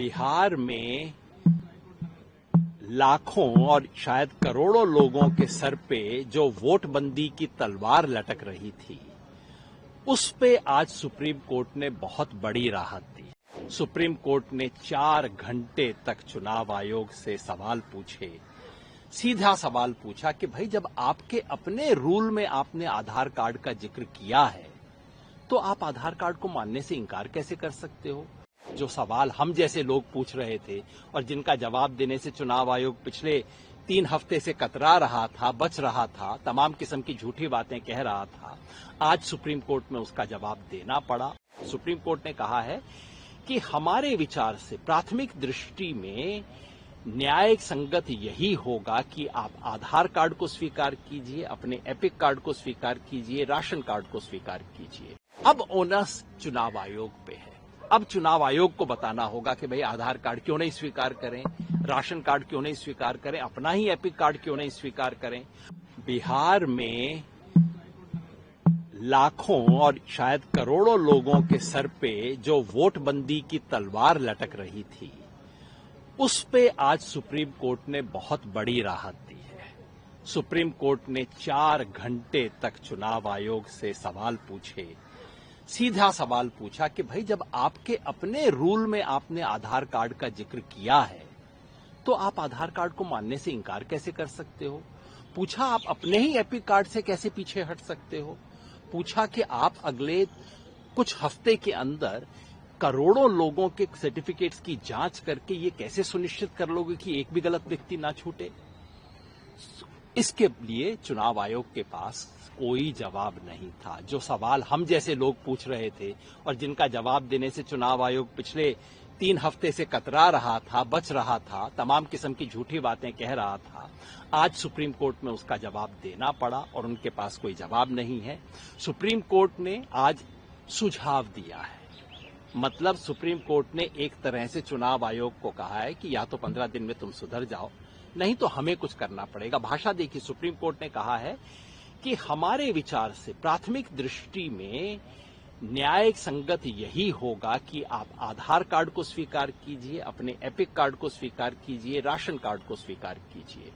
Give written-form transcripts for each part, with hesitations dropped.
बिहार में लाखों और शायद करोड़ों लोगों के सर पे जो वोटबंदी की तलवार लटक रही थी, उस पे आज सुप्रीम कोर्ट ने बहुत बड़ी राहत दी। सुप्रीम कोर्ट ने 4 घंटे तक चुनाव आयोग से सवाल पूछे। सीधा सवाल पूछा कि भाई, जब आपके अपने रूल में आपने आधार कार्ड का जिक्र किया है, तो आप आधार कार्ड को मानने से इंकार कैसे कर सकते हो? जो सवाल हम जैसे लोग पूछ रहे थे और जिनका जवाब देने से चुनाव आयोग पिछले 3 हफ्ते से कतरा रहा था, बच रहा था, तमाम किस्म की झूठी बातें कह रहा था, आज सुप्रीम कोर्ट में उसका जवाब देना पड़ा। सुप्रीम कोर्ट ने कहा है कि हमारे विचार से प्राथमिक दृष्टि में न्यायिक संगत यही होगा कि आप आधार कार्ड को स्वीकार कीजिए, अपने एपिक कार्ड को स्वीकार कीजिए, राशन कार्ड को स्वीकार कीजिए। अब ओनस चुनाव आयोग पे है। अब चुनाव आयोग को बताना होगा कि भाई, आधार कार्ड क्यों नहीं स्वीकार करें, राशन कार्ड क्यों नहीं स्वीकार करें, अपना ही एपिक कार्ड क्यों नहीं स्वीकार करें। बिहार में लाखों और शायद करोड़ों लोगों के सर पे जो वोटबंदी की तलवार लटक रही थी, उस पे आज सुप्रीम कोर्ट ने बहुत बड़ी राहत दी है। सुप्रीम कोर्ट ने 4 घंटे तक चुनाव आयोग से सवाल पूछे। सीधा सवाल पूछा कि भाई, जब आपके अपने रूल में आपने आधार कार्ड का जिक्र किया है, तो आप आधार कार्ड को मानने से इंकार कैसे कर सकते हो? पूछा, आप अपने ही एपिक कार्ड से कैसे पीछे हट सकते हो? पूछा कि आप अगले कुछ हफ्ते के अंदर करोड़ों लोगों के सर्टिफिकेट्स की जांच करके ये कैसे सुनिश्चित कर लोगे कि एक भी गलत व्यक्ति ना छूटे? इसके लिए चुनाव आयोग के पास कोई जवाब नहीं था। जो सवाल हम जैसे लोग पूछ रहे थे और जिनका जवाब देने से चुनाव आयोग पिछले 3 हफ्ते से कतरा रहा था, बच रहा था, तमाम किस्म की झूठी बातें कह रहा था, आज सुप्रीम कोर्ट में उसका जवाब देना पड़ा और उनके पास कोई जवाब नहीं है। सुप्रीम कोर्ट ने आज सुझाव दिया है। मतलब सुप्रीम कोर्ट ने एक तरह से चुनाव आयोग को कहा है कि या तो 15 दिन में तुम सुधर जाओ, नहीं तो हमें कुछ करना पड़ेगा। भाषा देखिए, सुप्रीम कोर्ट ने कहा है कि हमारे विचार से प्राथमिक दृष्टि में न्यायिक संगत यही होगा कि आप आधार कार्ड को स्वीकार कीजिए, अपने एपिक कार्ड को स्वीकार कीजिए, राशन कार्ड को स्वीकार कीजिए।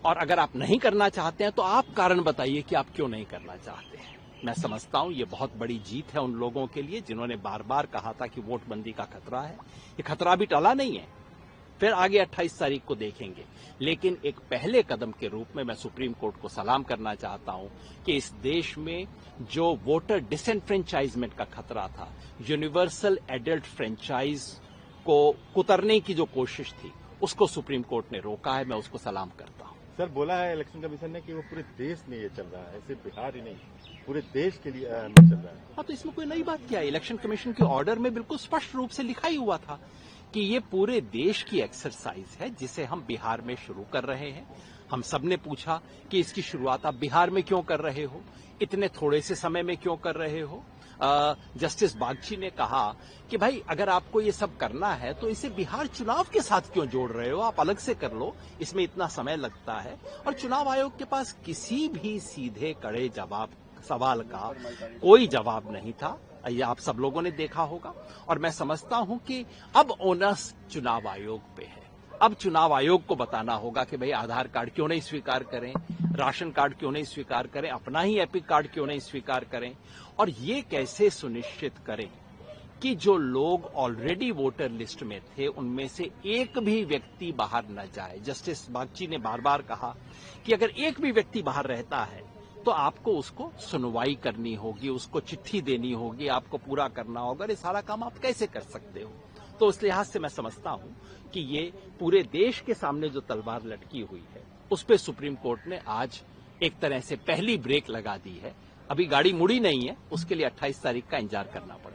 और अगर आप नहीं करना चाहते हैं तो आप कारण बताइए कि आप क्यों नहीं करना चाहते हैं। मैं समझता हूं ये बहुत बड़ी जीत है उन लोगों के लिए जिन्होंने बार बार कहा था कि वोटबंदी का खतरा है। ये खतरा भी टला नहीं है, फिर आगे 28 तारीख को देखेंगे। लेकिन एक पहले कदम के रूप में मैं सुप्रीम कोर्ट को सलाम करना चाहता हूं कि इस देश में जो वोटर डिसएनफ्रेंचाइजमेंट का खतरा था, यूनिवर्सल एडल्ट फ्रेंचाइज को कुतरने की जो कोशिश थी, उसको सुप्रीम कोर्ट ने रोका है। मैं उसको सलाम करता हूं। सर, बोला है इलेक्शन कमीशन ने कि वो पूरे देश में ये चल रहा है, सिर्फ बिहार ही नहीं, पूरे देश के लिए चल रहा है। हाँ, तो इसमें कोई नई बात क्या है? इलेक्शन कमीशन के ऑर्डर में बिल्कुल स्पष्ट रूप से लिखा ही हुआ था कि ये पूरे देश की एक्सरसाइज है जिसे हम बिहार में शुरू कर रहे हैं। हम सबने पूछा कि इसकी शुरुआत आप बिहार में क्यों कर रहे हो, इतने थोड़े से समय में क्यों कर रहे हो? जस्टिस बागची ने कहा कि भाई, अगर आपको ये सब करना है तो इसे बिहार चुनाव के साथ क्यों जोड़ रहे हो? आप अलग से कर लो, इसमें इतना समय लगता है। और चुनाव आयोग के पास किसी भी सीधे कड़े सवाल का कोई जवाब नहीं था। ये आप सब लोगों ने देखा होगा। और मैं समझता हूं कि अब ओनस चुनाव आयोग पे है। अब चुनाव आयोग को बताना होगा कि भाई, आधार कार्ड क्यों नहीं स्वीकार करें, राशन कार्ड क्यों नहीं स्वीकार करें, अपना ही एपिक कार्ड क्यों नहीं स्वीकार करें, और ये कैसे सुनिश्चित करें कि जो लोग ऑलरेडी वोटर लिस्ट में थे उनमें से एक भी व्यक्ति बाहर न जाए। जस्टिस बागची ने बार बार कहा कि अगर एक भी व्यक्ति बाहर रहता है तो आपको उसको सुनवाई करनी होगी, उसको चिट्ठी देनी होगी, आपको पूरा करना होगा। ये सारा काम आप कैसे कर सकते हो? तो उस लिहाज से मैं समझता हूं कि ये पूरे देश के सामने जो तलवार लटकी हुई है, उस पे सुप्रीम कोर्ट ने आज एक तरह से पहली ब्रेक लगा दी है। अभी गाड़ी मुड़ी नहीं है, उसके लिए 28 तारीख का इंतजार करना पड़ेगा।